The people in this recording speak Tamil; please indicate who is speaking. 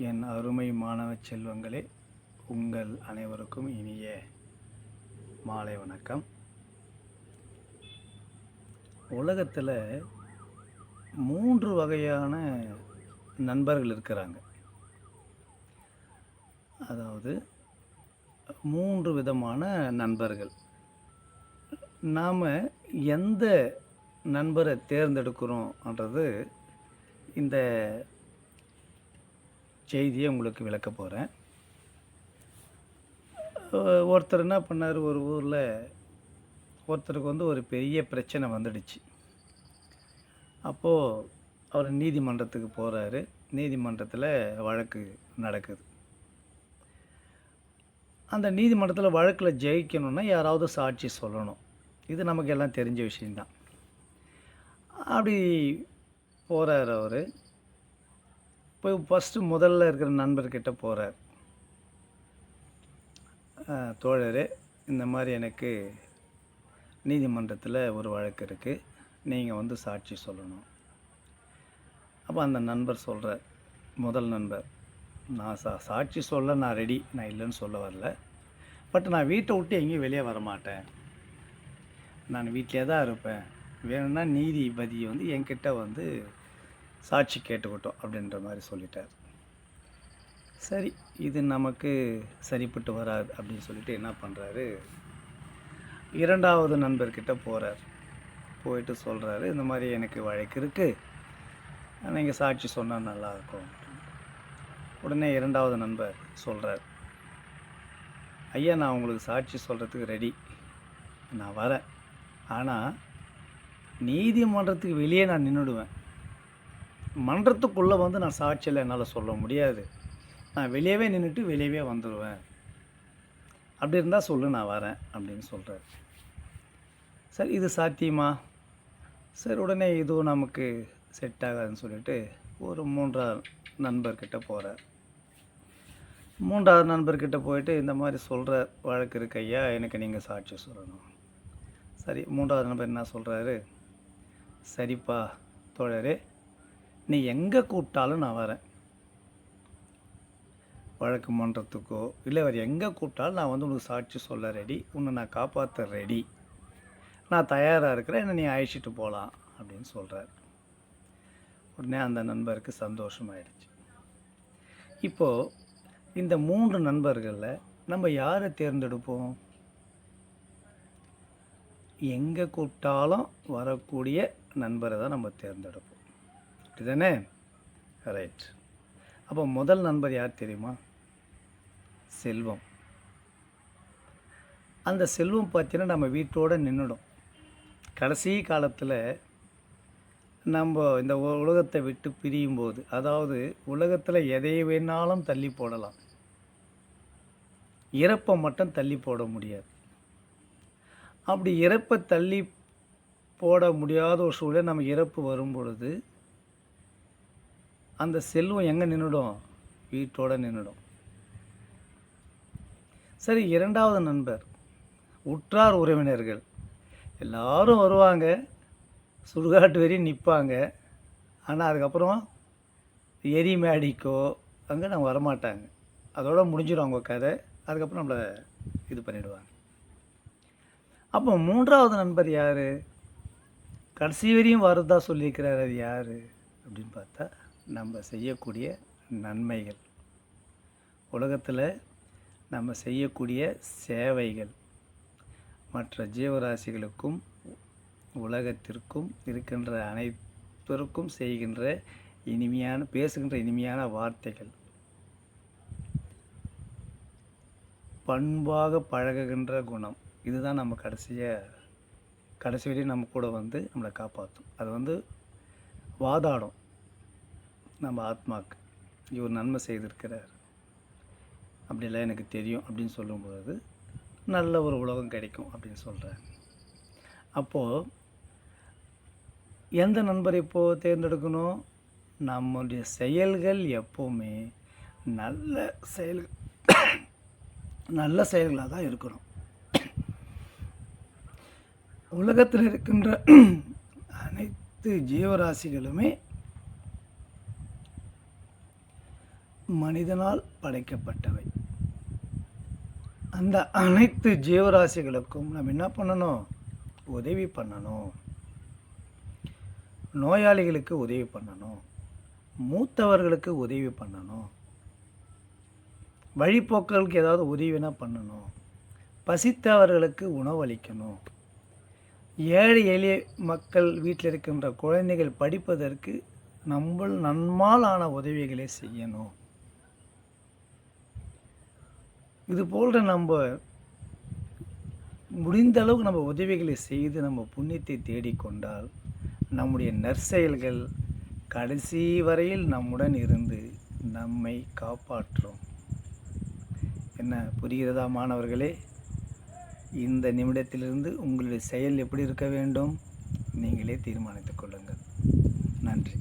Speaker 1: என் அருமை மாணவ செல்வங்களே, உங்கள் அனைவருக்கும் இனிய மாலை வணக்கம். உலகத்தில் 3 வகையான நண்பர்கள் இருக்கிறாங்க. அதாவது 3 விதமான நண்பர்கள். நாம் எந்த நண்பரை தேர்ந்தெடுக்கிறோம்ன்றது இந்த செய்தியை உங்களுக்கு விளக்க போகிறேன். ஒருத்தர் என்ன பண்ணார், ஒரு ஊரில் ஒருத்தருக்கு ஒரு பெரிய பிரச்சனை வந்துடுச்சு. அப்போது அவர் நீதிமன்றத்துக்கு போகிறாரு. நீதிமன்றத்தில் வழக்கு நடக்குது. அந்த நீதிமன்றத்தில் வழக்கில் ஜெயிக்கணுன்னா யாராவது சாட்சி சொல்லணும். இது நமக்கு எல்லாம் தெரிஞ்ச விஷயந்தான். அப்படி போகிறார் அவர். போய் ஃபஸ்ட்டு முதல்ல இருக்கிற நண்பர்கிட்ட போகிறார். தோழரே, இந்த மாதிரி எனக்கு நீதிமன்றத்தில் ஒரு வழக்கு இருக்குது, நீங்கள் சாட்சி சொல்லணும். அப்போ அந்த நண்பர் சொல்கிறார், முதல் நண்பர், நான் சாட்சி சொல்ல நான் ரெடி, நான் இல்லைன்னு சொல்ல வரல. பட் நான் வீட்டை விட்டு எங்கேயும் வெளியே வரமாட்டேன், நான் வீட்டிலே தான் இருப்பேன். வேணும்னா நீதிபதி என்கிட்ட சாட்சி கேட்டுக்கிட்டோம் அப்படின்ற மாதிரி சொல்லிட்டார். சரி, இது நமக்கு சரிப்பட்டு வராது அப்படின்னு சொல்லிட்டு என்ன பண்ணுறாரு, இரண்டாவது நண்பர்கிட்ட போகிறார். போயிட்டு சொல்கிறாரு, இந்த மாதிரி எனக்கு வழக்கு இருக்குது, நீங்கள் சாட்சி சொன்னால் நல்லாயிருக்கும். உடனே இரண்டாவது நண்பர் சொல்கிறார், ஐயா, நான் உங்களுக்கு சாட்சி சொல்கிறதுக்கு ரெடி, நான் வரேன். ஆனால் நீதிமன்றத்துக்கு வெளியே நான் நின்றுடுவேன். மன்றத்துக்குள்ளே நான் சாட்சியில் என்னால் சொல்ல முடியாது. நான் வெளியவே நின்றுட்டு வெளியவே வந்துடுவேன். அப்படி இருந்தால் சொல்லு, நான் வரேன் அப்படின்னு சொல்கிறார். சரி, இது சாத்தியமா? சரி, உடனே இதுவும் நமக்கு செட் ஆகாதுன்னு சொல்லிட்டு ஒரு மூன்றாவது நண்பர்கிட்ட போகிறார். மூன்றாவது நண்பர்கிட்ட போயிட்டு இந்த மாதிரி சொல்கிற வழக்கு இருக்கு ஐயா, எனக்கு நீங்கள் சாட்சி சொல்லணும். சரி, மூன்றாவது நண்பர் என்ன சொல்கிறாரு, சரிப்பா தோழரே, நீ எங்கே கூப்பிட்டாலும் நான் வரேன். வழக்கு மன்றத்துக்கோ இல்லை வேறு எங்கே கூப்பிட்டாலும் நான் உனக்கு சாட்சி சொல்ல ரெடி, உன்னை நான் காப்பாற்ற ரெடி, நான் தயாராக இருக்கிறேன், என்னை நீ அழைச்சிட்டு போகலாம் அப்படின்னு சொல்கிறார். உடனே அந்த நண்பருக்கு சந்தோஷமாயிடுச்சு. இப்போது இந்த 3 நண்பர்களில் நம்ம யாரை தேர்ந்தெடுப்போம்? எங்கே கூப்பிட்டாலும் வரக்கூடிய நண்பரை தான் நம்ம தேர்ந்தெடுப்போம். இதுதானே? ரைட். அப்போ முதல் நண்பர் யார் தெரியுமா? செல்வம். அந்த செல்வம் பார்த்தீங்கன்னா நம்ம வீட்டோடு நின்றுடும். கடைசி காலத்தில் நம்ம இந்த உலகத்தை விட்டு பிரியும் போது, அதாவது உலகத்தில் எதை வேணாலும் தள்ளி போடலாம், இறப்பை மட்டும் தள்ளி போட முடியாது. அப்படி இறப்பை தள்ளி போட முடியாத ஒரு சூழல் நம்ம இறப்பு வரும் பொழுது அந்த செல்வம் எங்கே நின்றுடும்? வீட்டோடு நின்றுடும். சரி, இரண்டாவது நண்பர், உற்றார் உறவினர்கள் எல்லாரும் வருவாங்க, சுடுகாட்டு வரையும் நிற்பாங்க. ஆனால் அதுக்கப்புறம் எரி மேடிக்கோ அங்கே நம்ம வரமாட்டாங்க. அதோடு முடிஞ்சிடும் அவங்க கதை. அதுக்கப்புறம் நம்மளை இது பண்ணிவிடுவாங்க. அப்போ மூன்றாவது நண்பர் யார்? கடைசி வரையும் வரதா சொல்லியிருக்கிறார். அது யார் அப்படின்னு பார்த்தா, நம்ம செய்யக்கூடிய நன்மைகள், உலகத்தில் நம்ம செய்யக்கூடிய சேவைகள், மற்ற ஜீவராசிகளுக்கும் உலகத்திற்கும் இருக்கின்ற அனைத்திற்கும் செய்கின்ற பேசுகின்ற இனிமையான வார்த்தைகள், பண்பாக பழகுகின்ற குணம், இதுதான் நம்ம கடைசி வரையும் நம்ம கூட நம்மளை காப்பாற்றும். அது வாதாடும் நம்ம ஆத்மாக்கு, இவர் நன்மை செய்திருக்கிறார், அப்படிலாம் எனக்கு தெரியும் அப்படின்னு சொல்லும்போது நல்ல ஒரு உலகம் கிடைக்கும் அப்படின்னு சொல்கிறார். அப்போது எந்த நண்பரை இப்போது தேர்ந்தெடுக்கணும்? நம்முடைய செயல்கள் எப்போவுமே நல்ல செயல்களாக தான் இருக்கணும். உலகத்தில் இருக்கின்ற அனைத்து ஜீவராசிகளுமே மனிதனால் படைக்கப்பட்டவை. அந்த அனைத்து ஜீவராசிகளுக்கும் நம்ம என்ன பண்ணணும்? உதவி பண்ணணும். நோயாளிகளுக்கு உதவி பண்ணணும், மூத்தவர்களுக்கு உதவி பண்ணணும், வழிப்போக்கர்களுக்கு ஏதாவது உதவினா பண்ணணும், பசித்தவர்களுக்கு உணவளிக்கணும், ஏழை எளிய மக்கள் வீட்டில் இருக்கின்ற குழந்தைகள் படிப்பதற்கு நம்மால் ஆன உதவிகளை செய்யணும். இது போன்ற நம்ம முடிந்த அளவுக்கு நம்ம உதவிகளை செய்து நம்ம புண்ணியத்தை தேடிக்கொண்டால் நம்முடைய நற்செயல்கள் கடைசி வரையில் நம்முடன் இருந்து நம்மை காப்பாற்றும். என்ன புரிகிறதா மாணவர்களே? இந்த நிமிடத்திலிருந்து உங்களுடைய செயல் எப்படி இருக்க வேண்டும் நீங்களே தீர்மானித்துக் கொள்ளுங்கள். நன்றி.